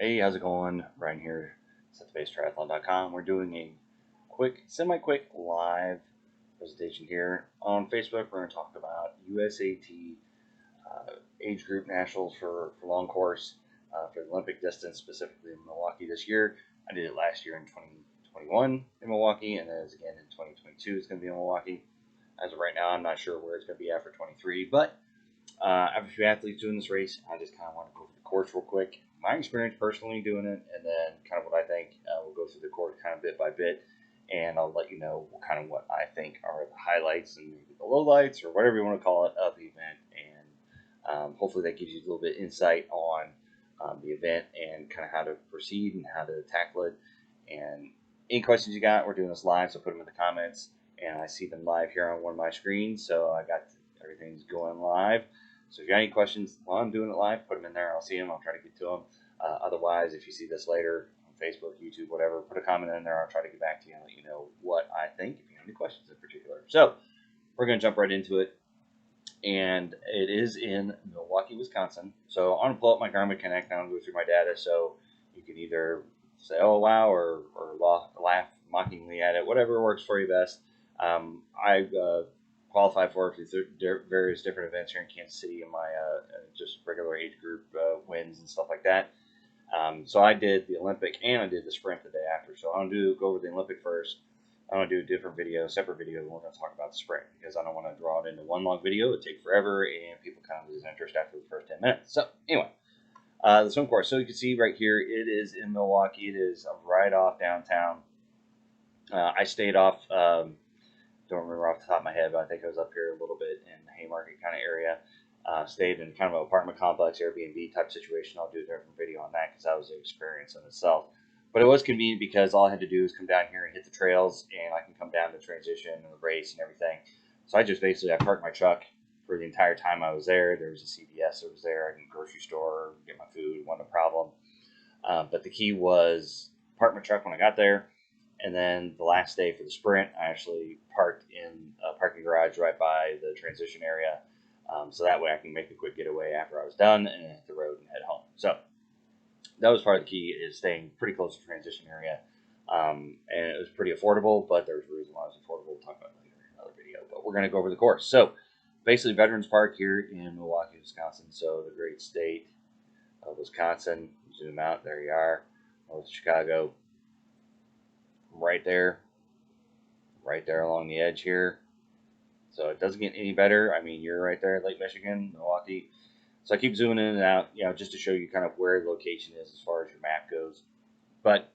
Hey, how's it going? Ryan here, setthebasetriathlon.com. We're doing a quick, semi-quick live presentation here on Facebook. We're going to talk about USAT age group nationals for long course for the Olympic distance, specifically in Milwaukee this year. I did it last year in 2021 in Milwaukee, and then again in 2022 it's going to be in Milwaukee. As of right now, I'm not sure where it's going to be after 23, but I have a few athletes doing this race. I just kind of want to go through the course real quick. My experience personally doing it, and then kind of what I think. We'll go through the course kind of bit by bit, and I'll let you know kind of what I think are the highlights and maybe the lowlights or whatever you want to call it of the event. And hopefully that gives you a little bit of insight on the event and kind of how to proceed and how to tackle it. And any questions you got, we're doing this live, so put them in the comments. And I see them live here on one of my screens, so I got everything's going live. So if you got any questions while I'm doing it live, put them in there. I'll see them. I'll try to get to them. Otherwise, if you see this later on Facebook, YouTube, whatever, put a comment in there. I'll try to get back to you and let you know what I think, if you have any questions in particular. So we're going to jump right into it. And it is in Milwaukee, Wisconsin. So I'm going to pull up my Garmin Connect now and go through my data. So you can either say, oh, wow, or laugh mockingly at it, whatever works for you best. I qualify for various different events here in Kansas City in my just regular age group wins and stuff like that. So I did the Olympic and I did the sprint the day after. So I'm going to go over the Olympic first. I'm going to do a different video, separate video, and we're going to talk about the sprint because I don't want to draw it into one long video. It would take forever and people kind of lose interest after the first 10 minutes. So anyway, the swim course. So you can see right here, it is in Milwaukee. It is right off downtown. I stayed off, don't remember off the top of my head, but I think I was up here a little bit in the Haymarket kind of area. Stayed in kind of an apartment complex, Airbnb type situation. I'll do a different video on that because that was an experience in itself. But it was convenient because all I had to do was come down here and hit the trails, and I can come down to transition and the race and everything. So I just basically, I parked my truck for the entire time I was there. There was a CVS that was there. I can grocery store, get my food, wasn't a problem. But the key was park my truck when I got there. And then the last day for the sprint, I actually parked in a parking garage right by the transition area. So that way I can make a quick getaway after I was done and hit the road and head home. So that was part of the key, is staying pretty close to the transition area. And it was pretty affordable, but there was a reason why it was affordable. We'll talk about it later in another video. But we're going to go over the course. So basically Veterans Park here in Milwaukee, Wisconsin. So the great state of Wisconsin. Zoom out. There you are. North Chicago. Right there along the edge here. So it doesn't get any better. I mean, you're right there at Lake Michigan, Milwaukee. So I keep zooming in and out, just to show you kind of where the location is as far as your map goes. But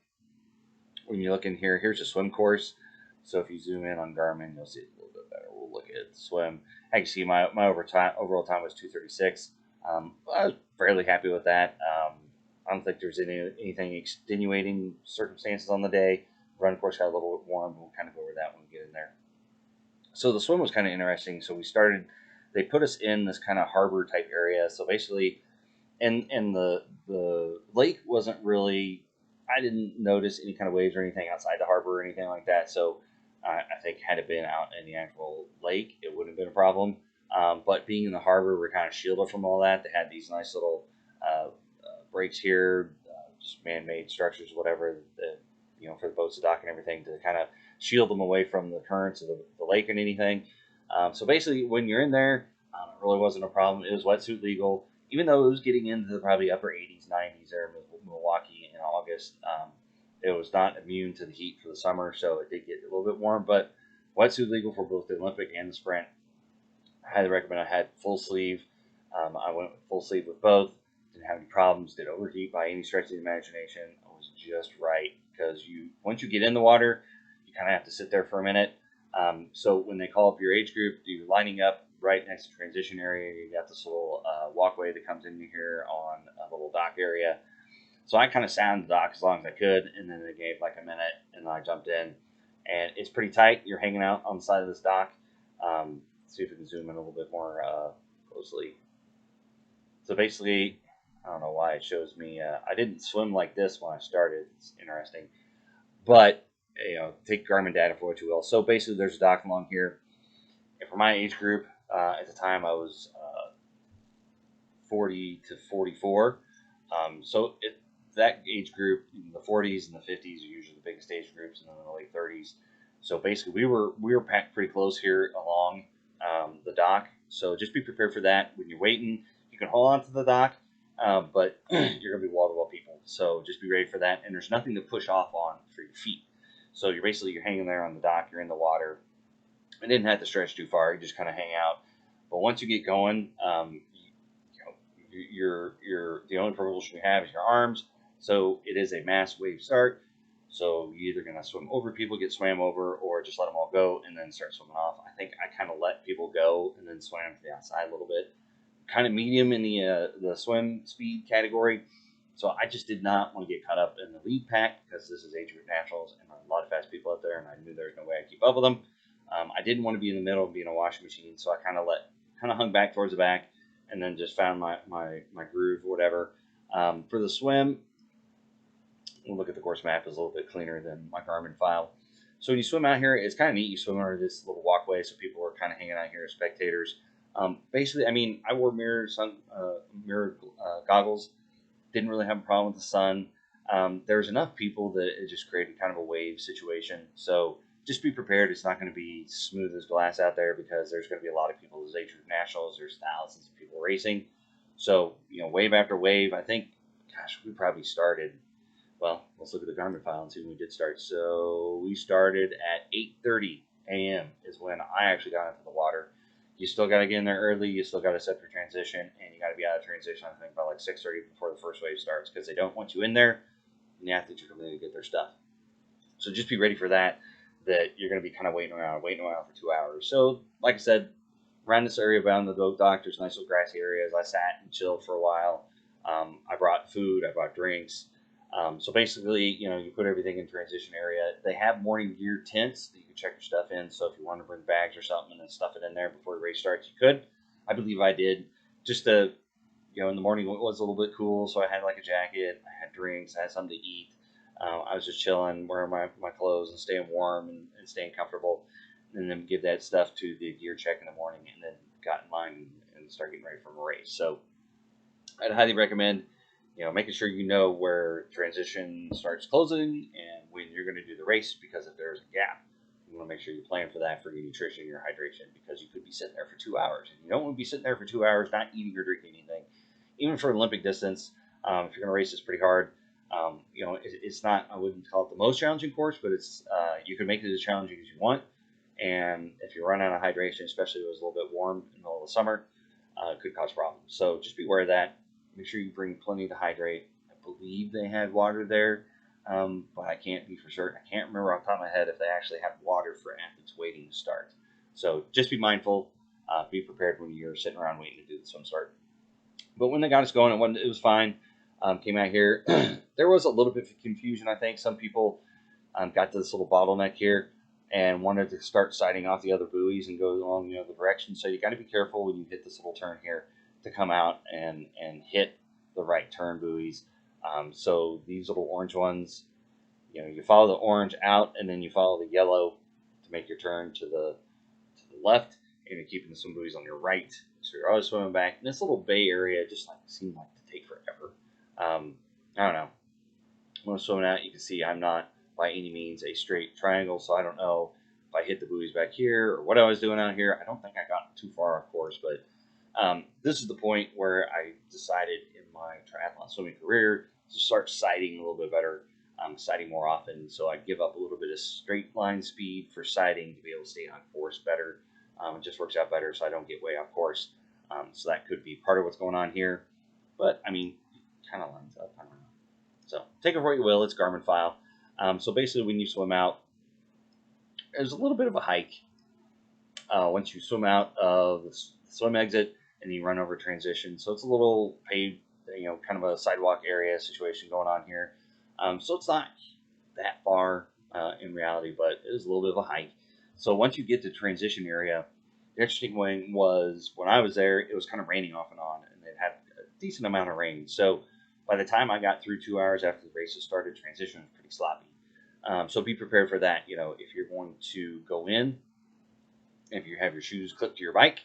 when you look in here, here's a swim course. So if you zoom in on Garmin, you'll see it a little bit better. We'll look at the swim. I can see my overall time was 2:36. I was fairly happy with that. I don't think there's anything extenuating circumstances on the day. Run course got a little bit warm. We'll kind of go over that when we get in there. So the swim was kind of interesting. So they put us in this kind of harbor type area. So basically, and the lake wasn't really, I didn't notice any kind of waves or anything outside the harbor or anything like that. So I think had it been out in the actual lake, it wouldn't have been a problem. But being in the harbor, we're kind of shielded from all that. They had these nice little breaks here, just man-made structures, whatever, for the boats to dock and everything to kind of shield them away from the currents of the lake and anything. So basically, when you're in there, it really wasn't a problem. It was wetsuit legal, even though it was getting into the probably upper 80s, 90s there in Milwaukee in August. It was not immune to the heat for the summer, so it did get a little bit warm. But wetsuit legal for both the Olympic and the sprint. I highly recommend. I had full sleeve. I went with full sleeve with both. Didn't have any problems. Didn't overheat by any stretch of the imagination. It was just right because once you get in the water, you kind of have to sit there for a minute. So when they call up your age group, you're lining up right next to the transition area. You got this little walkway that comes into here on a little dock area. So I kind of sat on the dock as long as I could, and then they gave like a minute, and then I jumped in. And it's pretty tight. You're hanging out on the side of this dock. See if we can zoom in a little bit more closely. So basically, I don't know why it shows me. I didn't swim like this when I started. It's interesting. But, take Garmin data for what you will. So basically, there's a dock along here. And for my age group, at the time, I was 40 to 44. So that age group, the 40s and the 50s are usually the biggest age groups, and then the late 30s. So basically, we were packed pretty close here along the dock. So just be prepared for that. When you're waiting, you can hold on to the dock, but you're gonna be wall to wall people. So just be ready for that. And there's nothing to push off on for your feet. So you're hanging there on the dock. You're in the water. I didn't have to stretch too far. You just kind of hang out. But once you get going, your the only propulsion you have is your arms. So it is a mass wave start. So you're either gonna swim over people, get swam over, or just let them all go and then start swimming off. I think I kind of let people go and then swam to the outside a little bit. Kind of medium in the swim speed category. So I just did not want to get caught up in the lead pack because this is age group nationals and a lot of fast people out there, and I knew there was no way I'd keep up with them. I didn't want to be in the middle and be in a washing machine, so I kind of hung back towards the back, and then just found my groove or whatever. For the swim, we'll look at the course map. Is a little bit cleaner than my Garmin file. So when you swim out here, it's kind of neat. You swim under this little walkway, so people are kind of hanging out here as spectators. Basically, I mean, I wore mirror goggles. Didn't really have a problem with the sun. There's enough people that it just created kind of a wave situation. So just be prepared. It's not going to be smooth as glass out there because there's going to be a lot of people. There's age group nationals. There's thousands of people racing. So, wave after wave. I think, gosh, we probably started. Well, let's look at the Garmin file and see when we did start. So we started at 8:30 a.m. is when I actually got into the water. You still got to get in there early. You still got to set for transition, and you got to be out of transition, I think, by like 6:30 before the first wave starts because they don't want you in there, and the athletes are coming in to get their stuff. So just be ready for that you're going to be kind of waiting around for 2 hours. So, like I said, around this area around the boat dock, there's nice little grassy areas. I sat and chilled for a while. I brought food. I brought drinks. So basically, you put everything in transition area. They have morning gear tents that you can check your stuff in. So if you want to bring bags or something and stuff it in there before the race starts, you could. I believe I did. Just to, in the morning it was a little bit cool. So I had like a jacket, I had drinks, I had something to eat. I was just chilling, wearing my clothes and staying warm and staying comfortable. And then give that stuff to the gear check in the morning and then got in line and start getting ready for a race. So I'd highly recommend making sure you know where transition starts closing and when you're going to do the race, because if there's a gap, you want to make sure you plan for that for your nutrition and your hydration, because you could be sitting there for 2 hours. And you don't want to be sitting there for 2 hours not eating or drinking anything. Even for Olympic distance, if you're going to race this pretty hard, it's not, I wouldn't call it the most challenging course, but it's you can make it as challenging as you want. And if you run out of hydration, especially if it was a little bit warm in the middle of the summer, it could cause problems. So just be aware of that. Make sure you bring plenty to hydrate. I believe they had water there, but I can't be for certain. I can't remember off the top of my head if they actually have water for athletes waiting to start. So just be mindful. Be prepared when you're sitting around waiting to do the swim start. But when they got us going, it was fine. Came out here. There was a little bit of confusion, I think. Some people got to this little bottleneck here and wanted to start sighting off the other buoys and go along the other direction. So you got to be careful when you hit this little turn here to come out and hit the right turn buoys. So these little orange ones, you follow the orange out and then you follow the yellow to make your turn to the left, and you're keeping the swim buoys on your right. So you're always swimming back. And this little bay area just seemed like to take forever. I don't know. When I'm swimming out, you can see I'm not by any means a straight triangle, so I don't know if I hit the buoys back here or what I was doing out here. I don't think I got too far off course, but this is the point where I decided in my triathlon swimming career to start sighting a little bit better, sighting more often. So I give up a little bit of straight line speed for sighting to be able to stay on course better. It just works out better so I don't get way off course. So that could be part of what's going on here. But, I mean, it kind of lines up. I don't know. So take it for what you will. It's Garmin file. So basically when you swim out, there's a little bit of a hike. Once you swim out of the swim exit and you run over transition. So it's a little paved, kind of a sidewalk area situation going on here. So it's not that far in reality, but it is a little bit of a hike. So once you get to transition area, the interesting thing was when I was there, it was kind of raining off and on, and it had a decent amount of rain. So by the time I got through 2 hours after the races started, transition was pretty sloppy. So be prepared for that. If you're going to go in, if you have your shoes clipped to your bike,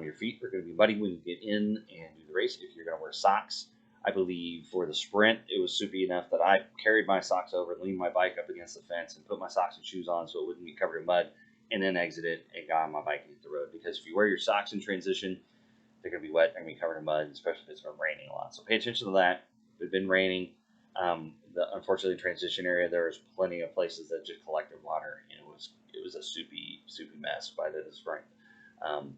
your feet are going to be muddy when you get in and do the race. If you're going to wear socks, I believe for the sprint, it was soupy enough that I carried my socks over, leaned my bike up against the fence, and put my socks and shoes on so it wouldn't be covered in mud, and then exited and got on my bike and hit the road. Because if you wear your socks in transition, they're going to be wet, they're going to be covered in mud, especially if it's been raining a lot. So pay attention to that. If it's been raining, unfortunately, transition area, there was plenty of places that just collected water, and it was a soupy mess by the spring.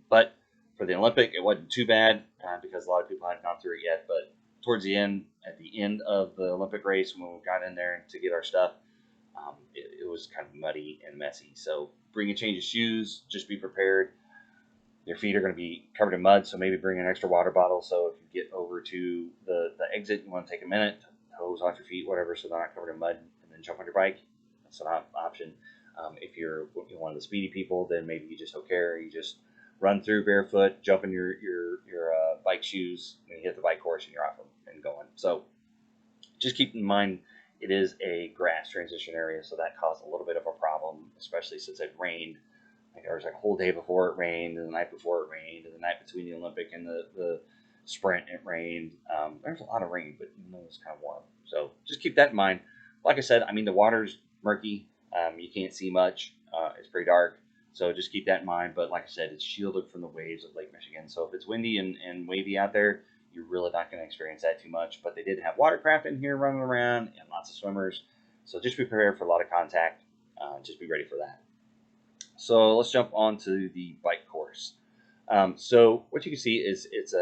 But for the Olympic, it wasn't too bad because a lot of people hadn't gone through it yet. But towards the end, at the end of the Olympic race, when we got in there to get our stuff, it was kind of muddy and messy. So bring a change of shoes. Just be prepared. Your feet are going to be covered in mud, so maybe bring an extra water bottle. So if you get over to the exit, you want to take a minute, hose off your feet, whatever, so they're not covered in mud, and then jump on your bike. That's an option. If you're one of the speedy people, then maybe you just don't care. You just run through barefoot, jump in your bike shoes, and you hit the bike course, and you're off and going. So just keep in mind, it is a grass transition area, so that caused a little bit of a problem, especially since it rained. There was like a whole day before it rained, and the night before it rained, and the night between the Olympic and the sprint it rained. There's a lot of rain, but it was kind of warm. So just keep that in mind. Like I said, I mean, the water's murky. You can't see much. It's pretty dark. So just keep that in mind. But like I said, it's shielded from the waves of Lake Michigan. So if it's windy and wavy out there, you're really not going to experience that too much. But they did have watercraft in here running around and lots of swimmers. So just be prepared for a lot of contact. Just be ready for that. So let's jump on to the bike course. So what you can see is it's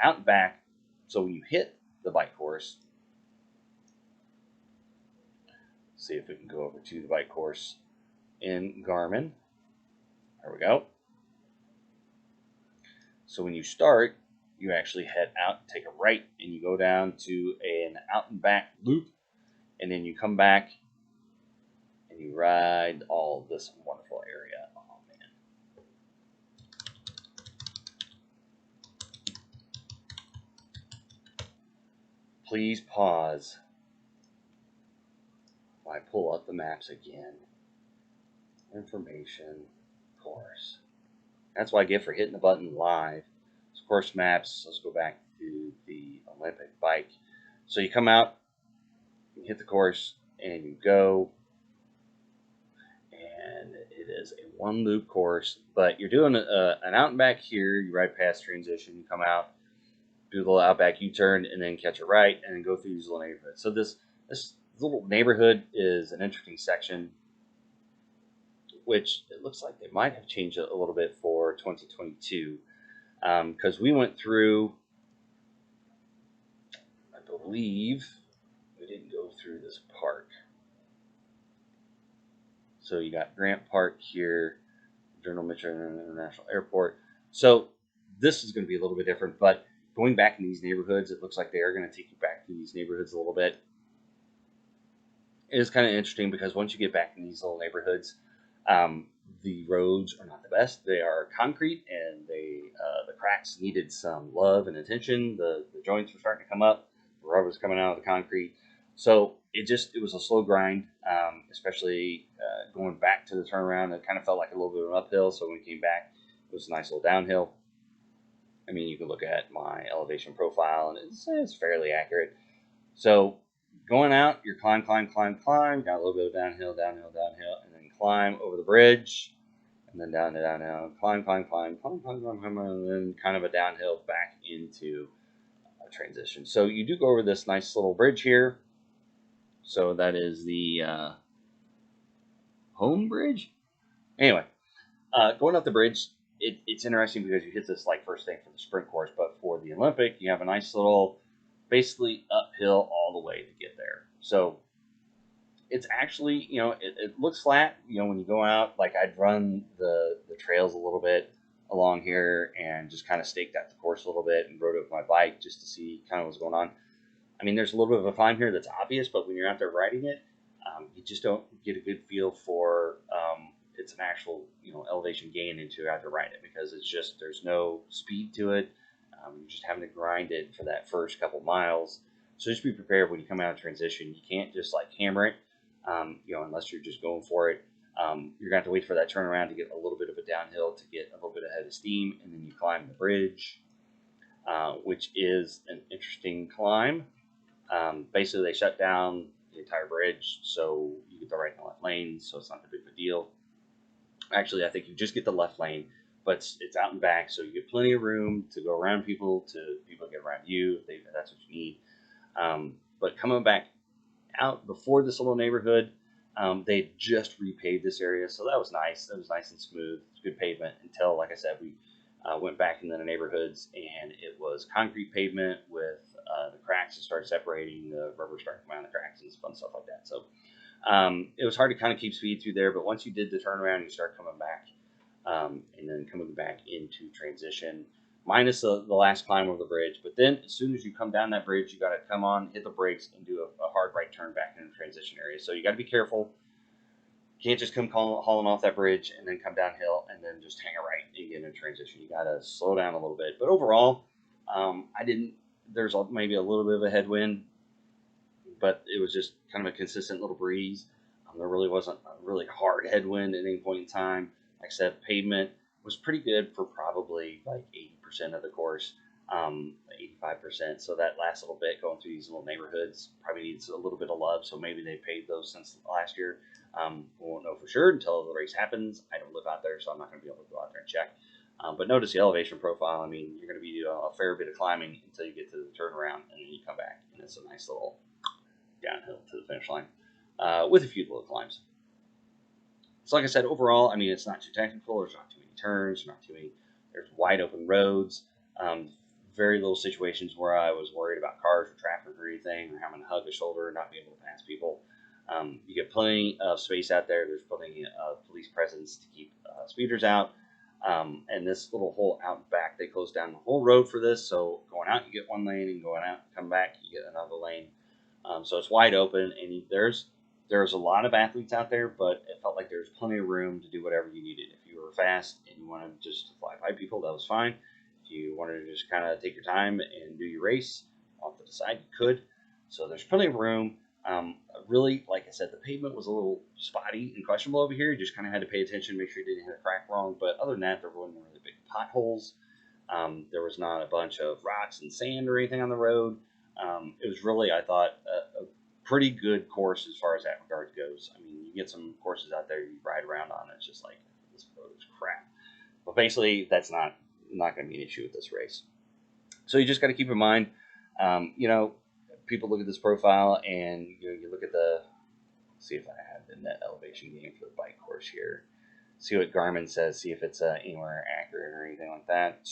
out and back. So when you hit the bike course, see if we can go over to the bike course in Garmin. There we go. So when you start, you actually head out, take a right, and you go down to an out and back loop, and then you come back and you ride all this wonderful area. Oh man. Please pause while I pull up the maps again. Information, course. That's what I get for hitting the button live. So course maps, let's go back to the Olympic bike. So you come out, you hit the course, and you go. And it is a one loop course, but you're doing an out and back here. You ride past transition, you come out, do the little out back U-turn, and then catch a right, and then go through these little neighborhoods. So this little neighborhood is an interesting section, which it looks like they might have changed it a little bit for 2022, because we went through, I believe, we didn't go through this park. So you got Grant Park here, General Michigan International Airport. So this is going to be a little bit different, but going back in these neighborhoods, it looks like they are going to take you back to these neighborhoods a little bit. It is kind of interesting because once you get back in these little neighborhoods, the roads are not the best. They are concrete, and the cracks needed some love and attention. The joints were starting to come up. The rubber was coming out of the concrete. So it was a slow grind, especially going back to the turnaround. It kind of felt like a little bit of an uphill. So when we came back, it was a nice little downhill. I mean, you can look at my elevation profile, and it's fairly accurate. So going out, you're climb, got a little bit of downhill, and then climb over the bridge, and then down to downhill, climb, and then kind of a downhill back into a transition. So you do go over this nice little bridge here. So that is the home bridge. Anyway, going up the bridge, it's interesting because you hit this like first thing for the sprint course, but for the Olympic, you have a nice little, basically uphill all the way to get there. So it's actually, it looks flat. When you go out, like I'd run the trails a little bit along here and just kind of staked out the course a little bit and rode it with my bike just to see kind of what's going on. I mean, there's a little bit of a climb here that's obvious, but when you're out there riding it, you just don't get a good feel for it's an actual elevation gain into out there riding it, because it's just, there's no speed to it. You're just having to grind it for that first couple miles. So just be prepared when you come out of transition. You can't just like hammer it, unless you're just going for it. You're going to have to wait for that turnaround to get a little bit of a downhill to get a little bit ahead of steam, and then you climb the bridge. which is an interesting climb. Basically, they shut down the entire bridge, so you get the right and left lanes, so it's not that big of a deal. Actually, I think you just get the left lane, but it's out and back, so you get plenty of room to go around people, to people get around you if that's what you need. But coming back out before this little neighborhood, they just repaved this area, so that was nice. That was nice and smooth. It's good pavement until, like I said, we went back into the neighborhoods, and it was concrete pavement with the cracks that started separating, the rubber started coming out of the cracks, and fun stuff like that. So it was hard to kind of keep speed through there, but once you did the turnaround, you start coming back, and then coming back into transition, minus the last climb over the bridge. But then as soon as you come down that bridge, you got to come on, hit the brakes, and do a hard right turn back into the transition area. So you got to be careful. You can't just come hauling off that bridge and then come downhill and then just hang a right and get into transition. You got to slow down a little bit. But overall, there's maybe a little bit of a headwind, but it was just kind of a consistent little breeze. There really wasn't a really hard headwind at any point in time. Like I said, pavement was pretty good for probably like 80% of the course, 85%. So that last little bit going through these little neighborhoods probably needs a little bit of love. So maybe they paved those since last year. We won't know for sure until the race happens. I don't live out there, so I'm not going to be able to go out there and check. But notice the elevation profile. I mean, you're going to be doing a fair bit of climbing until you get to the turnaround, and then you come back, and it's a nice little downhill to the finish line with a few little climbs. So like I said, overall, I mean, it's not too technical. There's not too many turns, there's wide open roads. Very little situations where I was worried about cars or traffic or anything, or having to hug a shoulder and not be able to pass people. You get plenty of space out there. There's plenty of police presence to keep speeders out. And this little hole out and back, they closed down the whole road for this. So going out, you get one lane, and going out, come back, you get another lane. So it's wide open, and there's a lot of athletes out there, but it felt like there's plenty of room to do whatever you needed. If you were fast and you wanted just to fly by people, that was fine. If you wanted to just kind of take your time and do your race off to the side, you could. So there's plenty of room. Really, like I said, the pavement was a little spotty and questionable over here. You just kind of had to pay attention, make sure you didn't hit a crack wrong. But other than that, there weren't really big potholes. There was not a bunch of rocks and sand or anything on the road. It was really, I thought, a pretty good course as far as that regard goes. I mean, you get some courses out there you ride around on, it's just like, this road is crap. But basically, that's not going to be an issue with this race. So you just got to keep in mind, people look at this profile and you look at see if I have the net elevation gain for the bike course here. See what Garmin says, see if it's anywhere accurate or anything like that.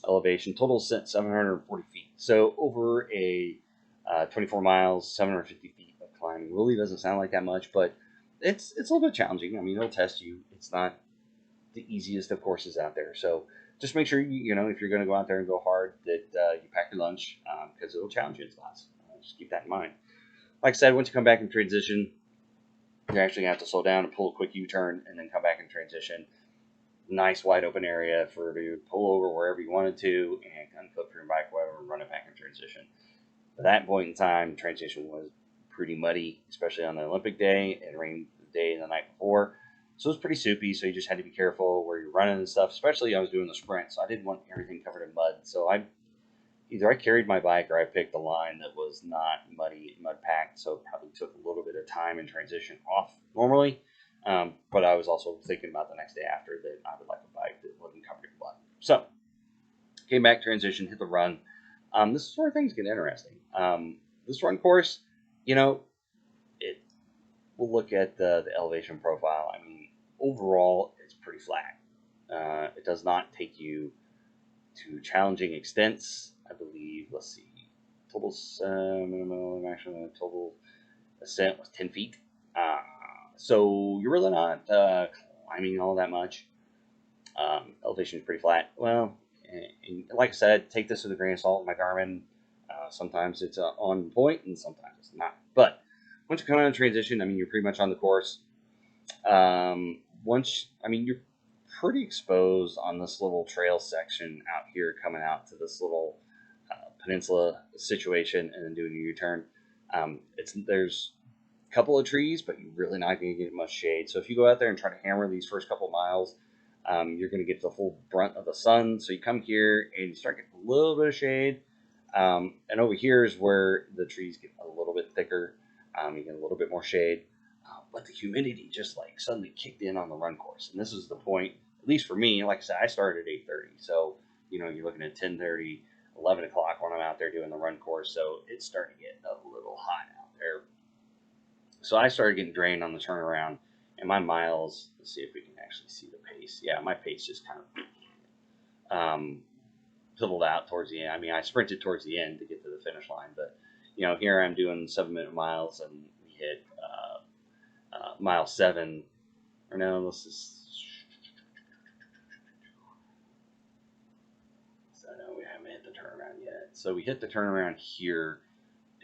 Elevation, total 740 feet. So over a 24 miles, 750 feet of climbing really doesn't sound like that much, but it's a little bit challenging. I mean, it'll test you. It's not the easiest of courses out there. So just make sure, if you're going to go out there and go hard, that you pack your lunch, because it'll challenge you in spots. Just keep that in mind. Like I said, once you come back in transition, you're actually going to have to slow down and pull a quick U-turn and then come back in transition. Nice wide open area for you to pull over wherever you wanted to and unflip your bike, whatever, and run it back in transition. At that point in time, transition was pretty muddy, especially on the Olympic day. It rained the day and the night before, so it was pretty soupy. So you just had to be careful where you're running and stuff. Especially I was doing the sprint, so I didn't want everything covered in mud. So I carried my bike or I picked a line that was not muddy, mud packed. So it probably took a little bit of time in transition off normally. But I was also thinking about the next day after that I would like a bike that wasn't covered in mud. So came back, transition, hit the run. This is where things get interesting. This run course, we'll look at the elevation profile. I mean, overall, it's pretty flat. It does not take you to challenging extents. I believe, let's see, total maximum total ascent was 10 feet. So you're really not climbing all that much. Elevation is pretty flat. Well, and like I said, take this with a grain of salt. My Garmin, sometimes it's on point and sometimes it's not. But once you come out of transition, I mean, you're pretty much on the course. You're pretty exposed on this little trail section out here, coming out to this little peninsula situation and then doing a U-turn. There's couple of trees, but you're really not going to get much shade. So if you go out there and try to hammer these first couple miles, you're going to get the full brunt of the sun. So you come here and you start getting a little bit of shade. And over here is where the trees get a little bit thicker. You get a little bit more shade. But the humidity just like suddenly kicked in on the run course. And this is the point, at least for me, like I said, I started at 8:30. So, you're looking at 10:30, 11 o'clock when I'm out there doing the run course. So it's starting to get a little hot out there. So I started getting drained on the turnaround. And my miles, let's see if we can actually see the pace. Yeah, my pace just kind of fizzled out towards the end. I mean, I sprinted towards the end to get to the finish line. But, here I'm doing 7-minute miles and we hit mile 7. Or no, let's just. So no, we haven't hit the turnaround yet. So we hit the turnaround here.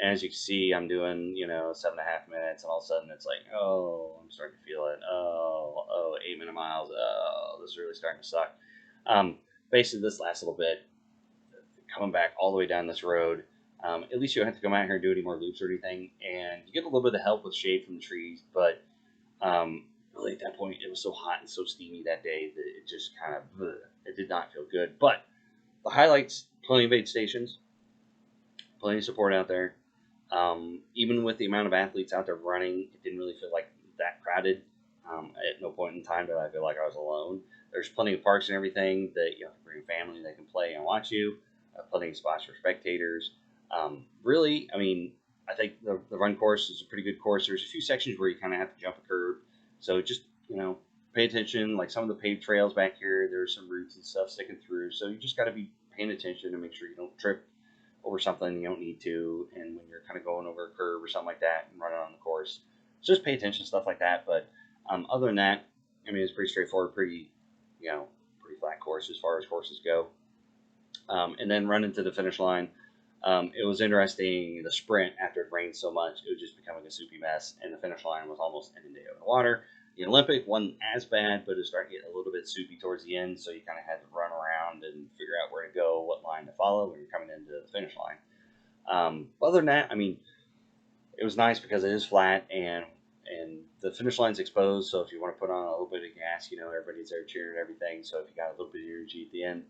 And as you can see, I'm doing, 7.5 minutes, and all of a sudden it's like, oh, I'm starting to feel it. Oh, 8-minute miles. Oh, this is really starting to suck. Basically, this last little bit, coming back all the way down this road, at least you don't have to come out here and do any more loops or anything. And you get a little bit of help with shade from the trees, but really at that point, it was so hot and so steamy that day that it just kind of, it did not feel good. But the highlights, plenty of aid stations, plenty of support out there. Even with the amount of athletes out there running, it didn't really feel like that crowded. At no point in time did I feel like I was alone. There's plenty of parks and everything that you have to bring a family that can play and watch you. Plenty of spots for spectators. Really, I mean, I think the run course is a pretty good course. There's a few sections where you kind of have to jump a curb. So just, pay attention. Like some of the paved trails back here, there's some roots and stuff sticking through. So you just got to be paying attention and make sure you don't trip over something you don't need to, and when you're kind of going over a curve or something like that and running on the course, so just pay attention to stuff like that. But other than that, I mean, it's pretty straightforward, pretty flat course as far as courses go. And then running to the finish line, it was interesting. The sprint, after it rained so much, it was just becoming a soupy mess, and the finish line was almost inundated with water. The Olympic wasn't as bad, but it was starting to get a little bit soupy towards the end, so you kind of had to run around and figure out where to go, what line to follow when you're coming into the finish line. Other than that, I mean, it was nice because it is flat and the finish line's exposed, so if you want to put on a little bit of gas, everybody's there cheering and everything, so if you got a little bit of energy at the end,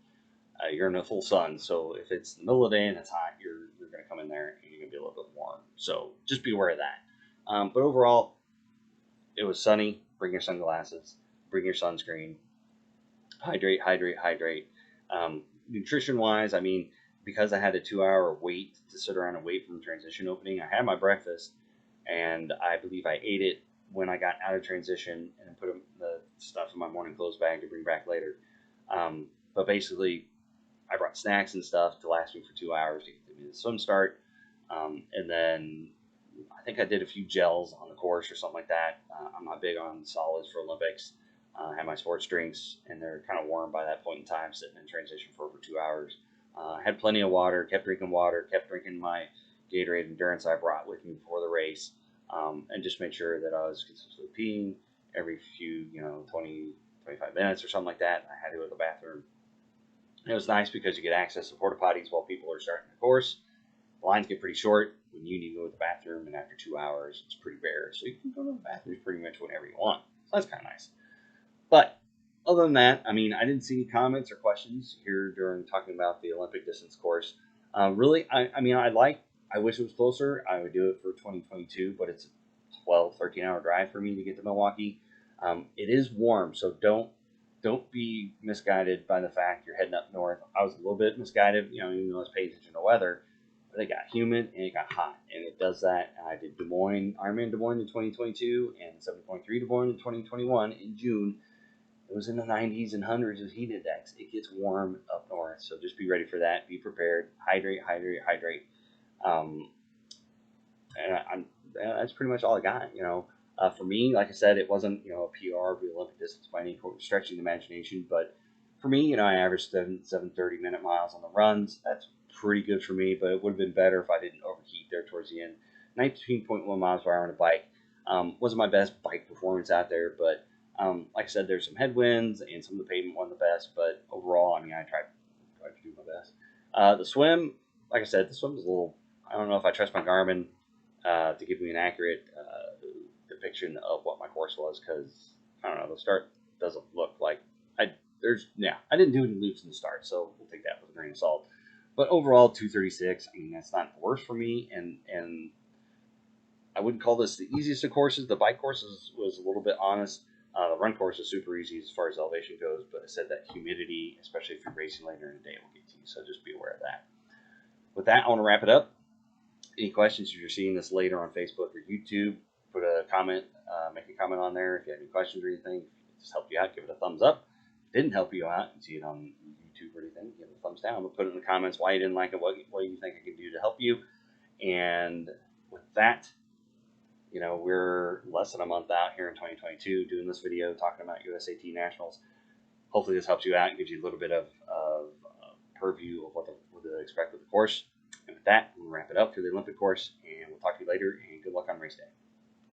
you're in the full sun, so if it's the middle of the day and it's hot, you're going to come in there and you're going to be a little bit warm, so just be aware of that. But overall, it was sunny. Bring your sunglasses. Bring your sunscreen. Hydrate, hydrate, hydrate. Nutrition-wise, I mean, because I had a 2-hour wait to sit around and wait for the transition opening, I had my breakfast, and I believe I ate it when I got out of transition and put the stuff in my morning clothes bag to bring back later. But basically, I brought snacks and stuff to last me for 2 hours to get me the swim start. And then I think I did a few gels on the course or something like that. I'm not big on solids for Olympics. I had my sports drinks, and they're kind of warm by that point in time, sitting in transition for over 2 hours. Had plenty of water, kept drinking water, kept drinking my Gatorade Endurance I brought with me before the race, and just made sure that I was consistently peeing every few, 20, 25 minutes or something like that. I had to go to the bathroom. And it was nice because you get access to porta potties while people are starting the course. The lines get pretty short when you need to go to the bathroom, and after 2 hours, it's pretty bare. So you can go to the bathroom pretty much whenever you want. So that's kind of nice. But other than that, I mean, I didn't see any comments or questions here during talking about the Olympic distance course. Really, I wish it was closer. I would do it for 2022, but it's a 12, 13-hour drive for me to get to Milwaukee. It is warm, so don't be misguided by the fact you're heading up north. I was a little bit misguided, even though I was paying attention to weather. But it got humid and it got hot, and it does that. I did Ironman Des Moines in 2022 and 7.3 Des Moines in 2021 in June. It was in the 90s and hundreds of heat index. It gets warm up north, so just be ready for that. Be prepared. Hydrate, hydrate, hydrate. That's pretty much all I got. For me, like I said, it wasn't a PR of the Olympic distance by any stretching the imagination, but for me, I averaged 7:30 minute miles on the runs. That's pretty good for me, but it would have been better if I didn't overheat there towards the end. 19.1 miles per hour on a bike. Wasn't my best bike performance out there, but like I said, there's some headwinds and some of the pavement wasn't the best, but overall, I tried to do my best. The swim, like I said, the swim was a little, I don't know if I trust my Garmin to give me an accurate depiction of what my course was, because, I don't know, the start doesn't look like I didn't do any loops in the start, so we'll take that with a grain of salt. But overall, 236. I mean, that's not the worst for me, and I wouldn't call this the easiest of courses. The bike course was a little bit honest. The run course is super easy as far as elevation goes, but I said that humidity, especially if you're racing later in the day, will get to you. So just be aware of that. With that, I want to wrap it up. Any questions if you're seeing this later on Facebook or YouTube, put a comment, make a comment on there. If you have any questions or anything, if it just helped you out, give it a thumbs up. If it didn't help you out, and see it on YouTube or anything, give it a thumbs down. But put it in the comments why you didn't like it, what you think I can do to help you. And with that, we're less than a month out here in 2022 doing this video talking about USAT Nationals. Hopefully this helps you out and gives you a little bit of purview of what to expect with the course. And with that, we'll wrap it up for the Olympic course, and we'll talk to you later, and good luck on race day.